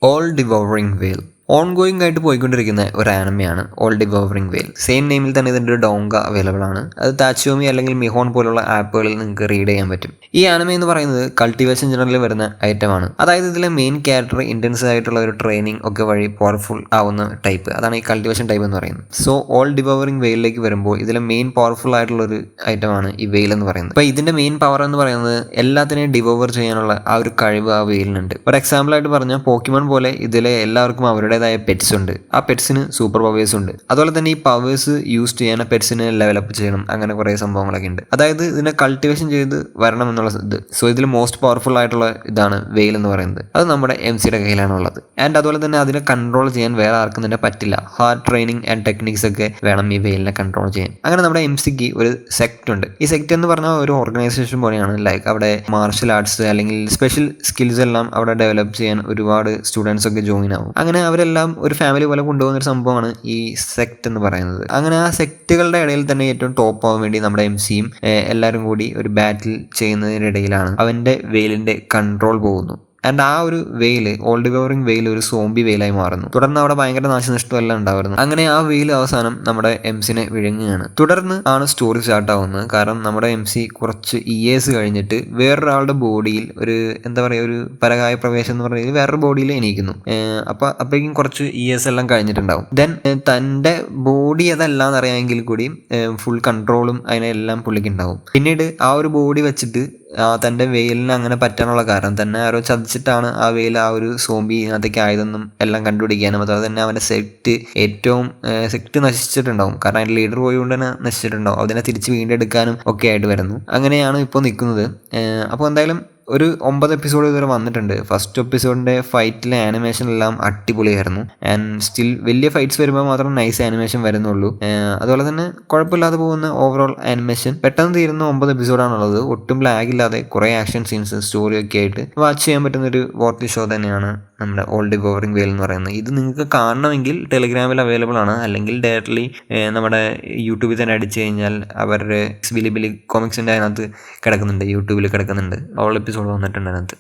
All ഡിവോവറിംഗ് വെയിൽ ongoing ആയിട്ട് പോയിക്കൊണ്ടിരിക്കുന്ന ഒരു ആനിമയാണ് ഓൾ ഡിവോവറിംഗ് വെയിൽ. സെയിം നെയിമിൽ തന്നെ ഇതിൻ്റെ ഒരു ഡോങ്ക അവൈലബിൾ ആണ്. അത് താച്ചോമി അല്ലെങ്കിൽ മിഹോൺ പോലുള്ള ആപ്പുകളിൽ നിങ്ങൾക്ക് റീഡ് ചെയ്യാൻ പറ്റും. ഈ ആനിമ എന്ന് പറയുന്നത് കൾട്ടിവേഷൻ ജനറലിൽ വരുന്ന ഐറ്റമാണ്. അതായത് ഇതിലെ മെയിൻ ക്യാരക്ടർ ഇൻറ്റൻസ് ആയിട്ടുള്ള ഒരു ട്രെയിനിങ് ഒക്കെ വഴി പവർഫുൾ ആവുന്ന ടൈപ്പ്. അതാണ് ഈ കൾട്ടിവേഷൻ ടൈപ്പ് എന്ന് പറയുന്നത്. സോ ഓൾ ഡിവോവറിംഗ് വെയിലിലേക്ക് വരുമ്പോൾ ഇതിലെ മെയിൻ പവർഫുൾ ആയിട്ടുള്ള ഒരു ഐറ്റമാണ് ഈ വെയിൽ എന്ന് പറയുന്നത്. അപ്പോൾ ഇതിൻ്റെ മെയിൻ പവർ എന്ന് പറയുന്നത് എല്ലാത്തിനെയും ഡിവോവർ ചെയ്യാനുള്ള ആ ഒരു കഴിവ് ആ വെയിലിനുണ്ട്. ഒരു എക്സാമ്പിൾ ആയിട്ട് പറഞ്ഞാൽ പോക്കിമോൺ പോലെ ഇതിലെ എല്ലാവർക്കും അവരുടേതായ പെറ്റ്സ് ഉണ്ട്. ആ പെറ്റ്സിന് സൂപ്പർ പവേഴ്സ് ഉണ്ട്. അതുപോലെ തന്നെ ഈ പവേഴ്സ് യൂസ് ചെയ്യാൻ പെറ്റ്സിന് ലെവലപ്പ് ചെയ്യണം. അങ്ങനെ കുറേ സംഭവങ്ങളൊക്കെ ഉണ്ട്. അതായത് ഇതിനെ കൾട്ടിവേഷൻ ചെയ്ത് വരണം എന്നുള്ള ഇത്. സോ ഇതിൽ മോസ്റ്റ് പവർഫുൾ ആയിട്ടുള്ള ഇതാണ് വെയിൽ എന്ന് പറയുന്നത്. അത് നമ്മുടെ MC-യുടെ കയ്യിലാണ് ഉള്ളത്. ആൻഡ് അതുപോലെ തന്നെ അതിനെ കൺട്രോൾ ചെയ്യാൻ വേറെ ആർക്കും തന്നെ പറ്റില്ല. ഹാർഡ് ട്രെയിനിങ് ആൻഡ് ടെക്നിക്സ് ഒക്കെ വേണം ഈ വെയിലിനെ കൺട്രോൾ ചെയ്യാൻ. അങ്ങനെ നമ്മുടെ MC-ക്ക് ഒരു സെക്ട് ഉണ്ട്. ഈ സെക്ട് എന്ന് പറഞ്ഞാൽ ഒരു ഓർഗനൈസേഷൻ പോലെയാണ്. ലൈക്ക് അവിടെ മാർഷൽ ആർട്സ് അല്ലെങ്കിൽ സ്പെഷ്യൽ സ്കിൽസ് എല്ലാം അവിടെ ഡെവലപ്പ് ചെയ്യാൻ ഒരുപാട് സ്റ്റുഡൻസ് ഒക്കെ ജോയിൻ ആവും. അങ്ങനെ അവരെല്ലാം ഒരു ഫാമിലി പോലെ കൊണ്ടുപോകുന്ന ഒരു സംഭവമാണ് ഈ സെക്ട് എന്ന് പറയുന്നത്. അങ്ങനെ ആ സെക്റ്റുകളുടെ ഇടയിൽ തന്നെ ഏറ്റവും ടോപ്പ് ആവാൻ വേണ്ടി നമ്മുടെ MC-യും എല്ലാവരും കൂടി ഒരു ബാറ്റിൽ ചെയ്യുന്നതിനിടയിലാണ് അവൻ്റെ വെയിലിൻ്റെ കൺട്രോൾ പോകുന്നു. ആൻഡ് ആ ഒരു വെയിൽ, ഓൾ ഡിവോവറിംഗ് വെയിൽ ഒരു സോംബി വെയിലായി മാറുന്നു. തുടർന്ന് അവിടെ ഭയങ്കര നാശനഷ്ടം എല്ലാം ഉണ്ടായിരുന്നു. അങ്ങനെ ആ വെയിൽ അവസാനം നമ്മുടെ MC-നെ വിഴുങ്ങുകയാണ്. തുടർന്ന് ആണ് സ്റ്റോറി സ്റ്റാർട്ട് ആവുന്നത്. കാരണം നമ്മുടെ MC കുറച്ച് EAs കഴിഞ്ഞിട്ട് വേറൊരാളുടെ ബോഡിയിൽ ഒരു എന്താ പറയുക, ഒരു പരകായ പ്രവേശം എന്ന് പറയുന്നത് വേറൊരു ബോഡിയിൽ എണീക്കുന്നു. അപ്പോഴേക്കും കുറച്ച് EAs എല്ലാം കഴിഞ്ഞിട്ടുണ്ടാവും. ദെൻ തൻ്റെ ബോഡി അതല്ലാന്ന് അറിയാമെങ്കിൽ കൂടി ഫുൾ കൺട്രോളും അതിനെല്ലാം പുള്ളിക്ക് ഉണ്ടാവും. പിന്നീട് ആ ഒരു ബോഡി വെച്ചിട്ട് തൻ്റെ വെയിലിന് അങ്ങനെ പറ്റാനുള്ള കാരണം തന്നെ ആരോ ചതിച്ചിട്ടാണ് ആ വെയിൽ ആ ഒരു സോംബി അതിനകത്തേക്ക് ആയതെന്നും എല്ലാം കണ്ടുപിടിക്കാനും അതുപോലെ തന്നെ അവൻ്റെ സെക്ട് നശിച്ചിട്ടുണ്ടാവും. കാരണം അതിൻ്റെ ലീഡർ പോയതുകൊണ്ട് തന്നെ നശിച്ചിട്ടുണ്ടാവും. അതിനെ തിരിച്ച് വീണ്ടെടുക്കാനും ഒക്കെ ആയിട്ട് വരുന്നു. അങ്ങനെയാണ് ഇപ്പോൾ നിൽക്കുന്നത്. അപ്പോൾ എന്തായാലും ഒരു 9 എപ്പിസോഡ് ഇതുവരെ വന്നിട്ടുണ്ട്. ഫസ്റ്റ് എപ്പിസോഡിൻ്റെ ഫൈറ്റിലെ ആനിമേഷൻ എല്ലാം അടിപൊളിയായിരുന്നു. ആൻഡ് സ്റ്റിൽ വലിയ ഫൈറ്റ്സ് വരുമ്പോൾ മാത്രം നൈസ് ആനിമേഷൻ വരുന്നുള്ളൂ. അതുപോലെ തന്നെ കുഴപ്പമില്ലാതെ പോകുന്ന ഓവറോൾ ആനിമേഷൻ. പെട്ടെന്ന് തീരുന്ന 9 എപ്പിസോഡാണുള്ളത്. ഒട്ടും ലാഗില്ലാതെ കുറേ ആക്ഷൻ സീൻസ് സ്റ്റോറിയൊക്കെ ആയിട്ട് വാച്ച് ചെയ്യാൻ പറ്റുന്നൊരു വർത്തി ഷോ തന്നെയാണ് നമ്മുടെ ഓൾ ഡിവോവറിംഗ് വെയിൽ എന്ന് പറയുന്നത്. ഇത് നിങ്ങൾക്ക് കാണണമെങ്കിൽ ടെലിഗ്രാമിൽ അവൈലബിൾ ആണ്. അല്ലെങ്കിൽ ഡയറക്റ്റ്ലി നമ്മുടെ യൂട്യൂബിൽ തന്നെ അടിച്ചു കഴിഞ്ഞാൽ അവരുടെ ബിലിബിലി കോമിക്സിൻ്റെ അതിനകത്ത് കിടക്കുന്നുണ്ട്, യൂട്യൂബിൽ കിടക്കുന്നുണ്ട്. ഓൾ എപ്പിസോഡ് വന്നിട്ടുണ്ട് അതിനകത്ത്.